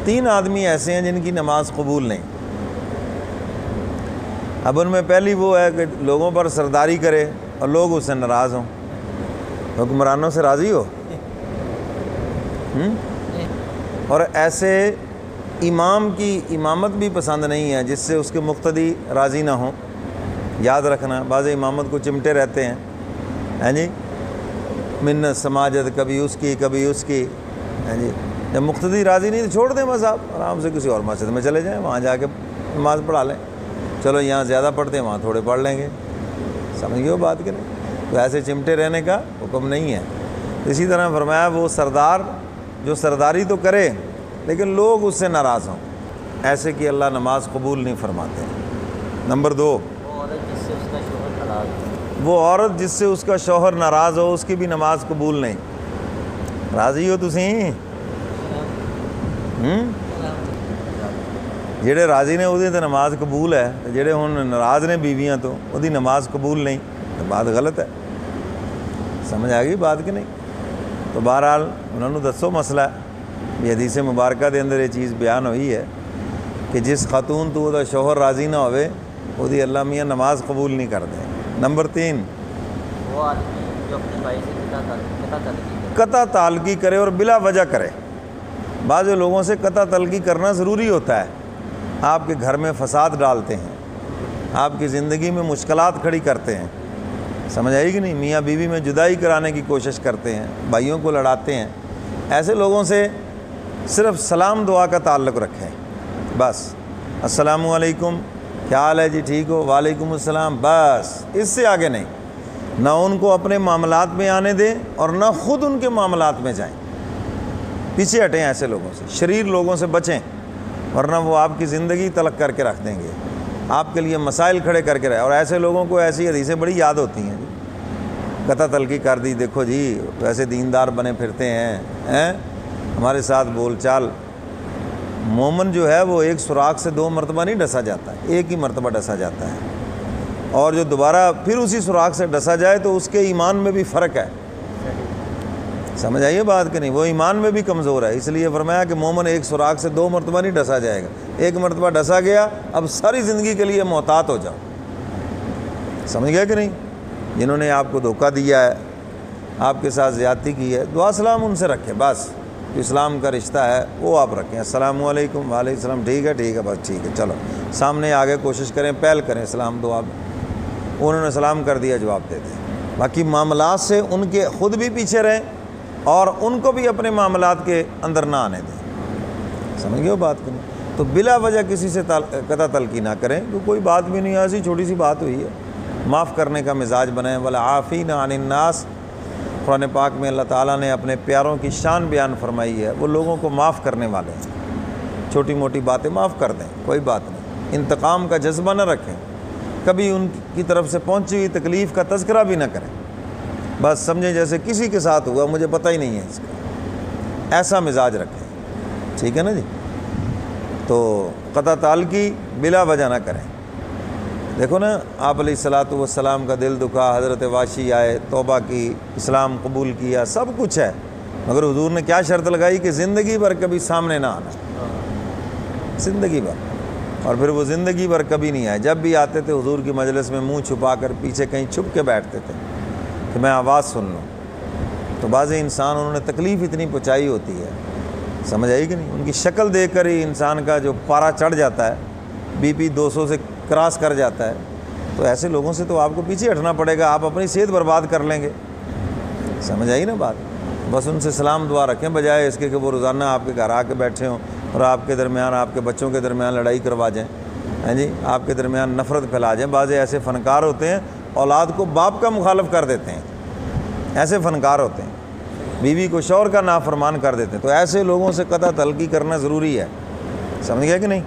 3 آدمی ایسے ہیں جن کی نماز قبول نہیں۔ اب ان میں پہلی وہ ہے کہ لوگوں پر سرداری کرے اور لوگ اس سے ناراض ہوں۔ حکمرانوں سے راضی ہو؟ اور ایسے امام کی امامت بھی پسند نہیں ہے جس سے اس کے مقتدی راضی نہ ہوں۔ یاد رکھنا، بعض امامت کو چمٹے رہتے ہیں، ہیں جی، منت سماجت، کبھی اس کی کبھی اس کی، ہیں جی۔ جب مقتدی راضی نہیں تو چھوڑ دیں بس، آپ آرام سے کسی اور مسجد میں چلے جائیں، وہاں جا کے نماز پڑھا لیں۔ چلو یہاں زیادہ پڑھتے ہیں، وہاں تھوڑے پڑھ لیں گے، سمجھ گئے وہ بات کہ نہیں؟ تو ایسے چمٹے رہنے کا حکم نہیں ہے۔ اسی طرح فرمایا وہ سردار جو سرداری تو کرے لیکن لوگ اس سے ناراض ہوں، ایسے کہ اللہ نماز قبول نہیں فرماتے۔ نمبر 2، وہ عورت جس سے اس کا شوہر ناراض ہو، اس کی بھی نماز قبول نہیں۔ راضی ہو تسی؟ جڑے راضی نے وہ نماز قبول ہے، جڑے ہن ناراض نے بیویاں تو وہ نماز قبول نہیں، تو بات غلط ہے۔ سمجھ آ گئی بات کہ نہیں؟ تو بہرحال انہوں نے دسو مسئلہ ہے بھی حدیث مبارکہ دے اندر یہ چیز بیان ہوئی ہے کہ جس خاتون تو وہ شوہر راضی نہ ہوئے وہ اللہ میاں نماز قبول نہیں کر دیں۔ نمبر 3، وہ آدمی جو اپنے بھائی سے قطع تعلقی کرے اور بلا وجہ کرے۔ بعض لوگوں سے قطع تعلقی کرنا ضروری ہوتا ہے، آپ کے گھر میں فساد ڈالتے ہیں، آپ کی زندگی میں مشکلات کھڑی کرتے ہیں، سمجھ آئی کہ نہیں؟ میاں بیوی میں جدائی کرانے کی کوشش کرتے ہیں، بھائیوں کو لڑاتے ہیں۔ ایسے لوگوں سے صرف سلام دعا کا تعلق رکھیں، بس السلام علیکم، کیا حال ہے جی، ٹھیک ہو، وعلیکم السلام، بس اس سے آگے نہیں۔ نہ ان کو اپنے معاملات میں آنے دیں اور نہ خود ان کے معاملات میں جائیں، پیچھے ہٹیں ایسے لوگوں سے، شریر لوگوں سے بچیں، ورنہ وہ آپ کی زندگی تلق کر کے رکھ دیں گے، آپ کے لیے مسائل کھڑے کر کے رہے۔ اور ایسے لوگوں کو ایسی حدیثیں بڑی یاد ہوتی ہیں جی، قطع تلقی کر دی، دیکھو جی ویسے دیندار بنے پھرتے ہیں، ہمارے ساتھ بول چال۔ مومن جو ہے وہ ایک سوراخ سے 2 مرتبہ نہیں ڈسا جاتا ہے، ایک ہی مرتبہ ڈسا جاتا ہے، اور جو دوبارہ پھر اسی سوراخ سے ڈسا جائے تو اس کے ایمان میں بھی فرق ہے۔ سمجھ آئیے بات کہ نہیں؟ وہ ایمان میں بھی کمزور ہے، اس لیے فرمایا کہ مومن ایک سوراخ سے 2 مرتبہ نہیں ڈسا جائے گا، ایک مرتبہ ڈسا گیا اب ساری زندگی کے لیے محتاط ہو جاؤ۔ سمجھ گئے کہ نہیں؟ جنہوں نے آپ کو دھوکہ دیا ہے، آپ کے ساتھ زیادتی کی ہے، دعا سلام ان سے رکھیں، بس اسلام کا رشتہ ہے وہ آپ رکھیں، السلام علیکم، وعلیکم السلام، ٹھیک ہے بس ٹھیک ہے، چلو سامنے آگے کوشش کریں، پہل کریں سلام دعا میں۔ انہوں نے سلام کر دیا، جواب دے دیں۔ باقی معاملات سے ان کے خود بھی پیچھے رہیں اور ان کو بھی اپنے معاملات کے اندر نہ آنے دیں۔ سمجھ گئے ہو بات کو؟ تو بلا وجہ کسی سے قطع تلقی نہ کریں، تو کوئی بات بھی نہیں، ایسی چھوٹی سی بات ہوئی ہے، معاف کرنے کا مزاج بنائیں۔ والعافین عن الناس، قرآن پاک میں اللہ تعالیٰ نے اپنے پیاروں کی شان بیان فرمائی ہے، وہ لوگوں کو معاف کرنے والے ہیں، چھوٹی موٹی باتیں معاف کر دیں، کوئی بات نہیں، انتقام کا جذبہ نہ رکھیں، کبھی ان کی طرف سے پہنچی ہوئی تکلیف کا تذکرہ بھی نہ کریں، بس سمجھیں جیسے کسی کے ساتھ ہوا، مجھے پتہ ہی نہیں ہے اس کا، ایسا مزاج رکھیں، ٹھیک ہے نا جی؟ تو قطع تعلقی بلا وجہ نہ کریں۔ دیکھو نا، آپ علیہ الصلاۃ والسلام کا دل دکھا، حضرت واشی آئے، توبہ کی، اسلام قبول کیا، سب کچھ ہے، مگر حضور نے کیا شرط لگائی کہ زندگی بھر کبھی سامنے نہ آنا، زندگی بھر۔ اور پھر وہ زندگی بھر کبھی نہیں آئے، جب بھی آتے تھے حضور کی مجلس میں منہ چھپا کر پیچھے کہیں چھپ کے بیٹھتے تھے کہ میں آواز سن لوں۔ تو بعض انسان انہوں نے تکلیف اتنی پہنچائی ہوتی ہے، سمجھ آئی کہ نہیں؟ ان کی شکل دیکھ کر ہی انسان کا جو پارا چڑھ جاتا ہے، بی پی 200 سے کراس کر جاتا ہے، تو ایسے لوگوں سے تو آپ کو پیچھے ہٹنا پڑے گا، آپ اپنی صحت برباد کر لیں گے، سمجھ آئی نا بات؟ بس ان سے سلام دعا رکھیں، بجائے اس کے کہ وہ روزانہ آپ کے گھر آ کے بیٹھے ہوں اور آپ کے درمیان، آپ کے بچوں کے درمیان لڑائی کروا جائیں، ہیں جی، آپ کے درمیان نفرت پھیلا جائیں۔ بعض ایسے فنکار ہوتے ہیں اولاد کو باپ کا مخالف کر دیتے ہیں، ایسے فنکار ہوتے ہیں، بیوی کو شوہر کا نافرمان کر دیتے ہیں، تو ایسے لوگوں سے قطع تلقی کرنا ضروری ہے، سمجھ گیا کہ نہیں؟